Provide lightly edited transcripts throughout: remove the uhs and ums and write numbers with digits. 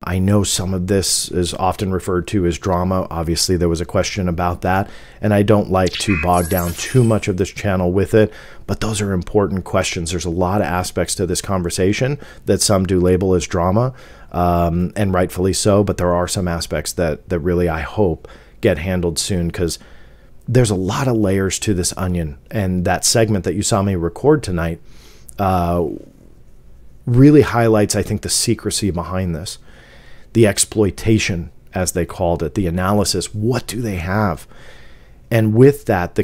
I know some of this is often referred to as drama. Obviously, there was a question about that, and I don't like to bog down too much of this channel with it, but those are important questions. There's a lot of aspects to this conversation that some do label as drama, and rightfully so, but there are some aspects that really, I hope, get handled soon, because there's a lot of layers to this onion, and that segment that you saw me record tonight really highlights, I think, the secrecy behind this, the exploitation, as they called it, the analysis. What do they have? And with that,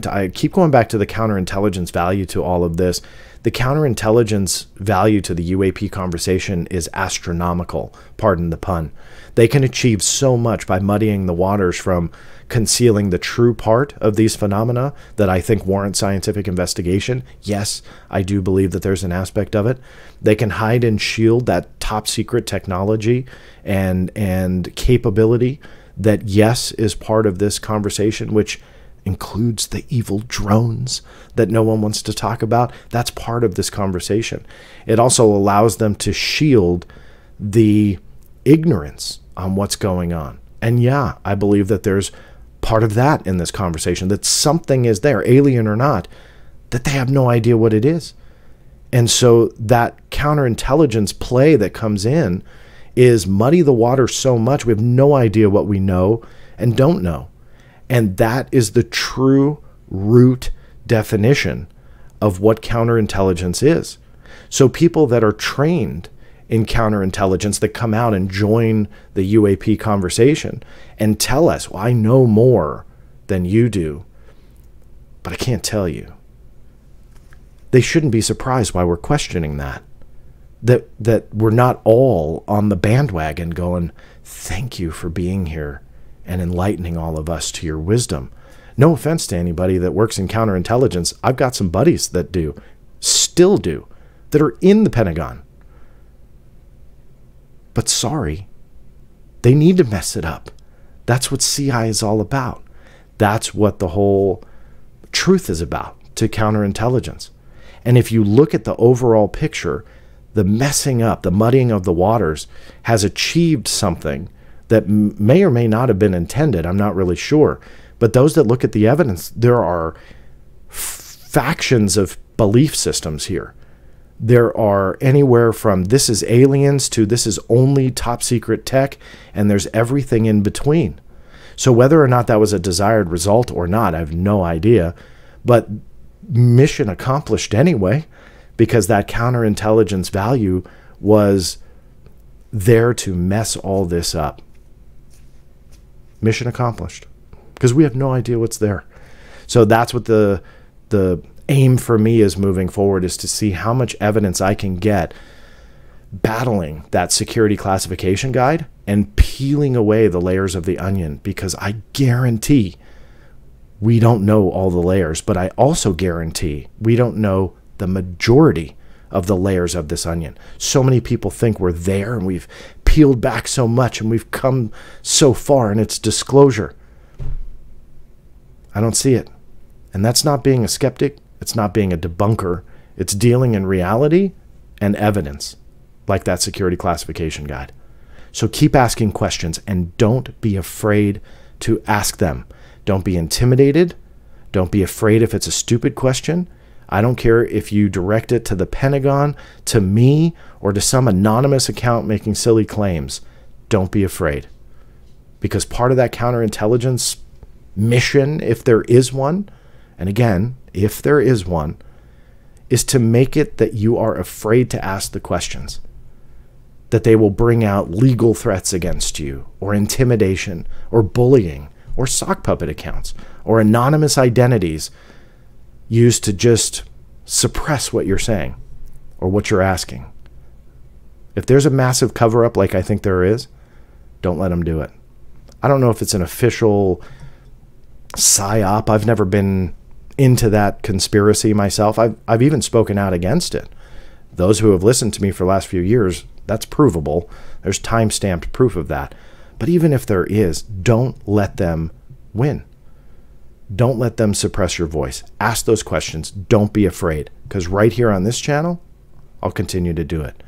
I keep going back to the counterintelligence value to all of this. The counterintelligence value to the UAP conversation is astronomical, pardon the pun. They can achieve so much by muddying the waters from concealing the true part of these phenomena that I think warrant scientific investigation. Yes, I do believe that there's an aspect of it. They can hide and shield that top secret technology and capability that, yes, is part of this conversation, which includes the evil drones that no one wants to talk about. That's part of this conversation. It also allows them to shield the ignorance on what's going on. And yeah, I believe that there's part of that in this conversation, that something is there, alien or not, that they have no idea what it is. And so that counterintelligence play that comes in is muddy the water so much we have no idea what we know and don't know. And that is the true root definition of what counterintelligence is. So people that are trained in counterintelligence that come out and join the UAP conversation and tell us, well, I know more than you do, but I can't tell you. They shouldn't be surprised why we're questioning that. That we're not all on the bandwagon going, thank you for being here and enlightening all of us to your wisdom. No offense to anybody that works in counterintelligence. I've got some buddies that do, still do, that are in the Pentagon. But sorry, they need to mess it up. That's what CI is all about. That's what the whole truth is about to counterintelligence. And if you look at the overall picture, the messing up, the muddying of the waters has achieved something that may or may not have been intended. I'm not really sure. But those that look at the evidence, there are factions of belief systems here. There are anywhere from this is aliens to this is only top secret tech, and there's everything in between. So whether or not that was a desired result or not, I have no idea. But mission accomplished anyway, because that counterintelligence value was there to mess all this up. Mission accomplished, because we have no idea what's there. So that's what the aim for me is moving forward, is to see how much evidence I can get battling that security classification guide and peeling away the layers of the onion, because I guarantee we don't know all the layers, but I also guarantee we don't know the majority of the layers of this onion. So many people think we're there and we've peeled back so much and we've come so far in its disclosure. I don't see it. And that's not being a skeptic. It's not being a debunker. It's dealing in reality and evidence, like that security classification guide. So keep asking questions and don't be afraid to ask them. Don't be intimidated. Don't be afraid if it's a stupid question. I don't care if you direct it to the Pentagon, to me, or to some anonymous account making silly claims. Don't be afraid. Because part of that counterintelligence mission, if there is one, and again, if there is one, is to make it that you are afraid to ask the questions. That they will bring out legal threats against you, or intimidation, or bullying, or sock puppet accounts, or anonymous identities used to just suppress what you're saying or what you're asking. If there's a massive cover-up like I think there is, don't let them do it. I don't know if it's an official psyop. I've never been into that conspiracy myself. I've even spoken out against it. Those who have listened to me for the last few years, that's provable. There's time-stamped proof of that. But even if there is, don't let them win. Don't let them suppress your voice. Ask those questions. Don't be afraid, because right here on this channel, I'll continue to do it.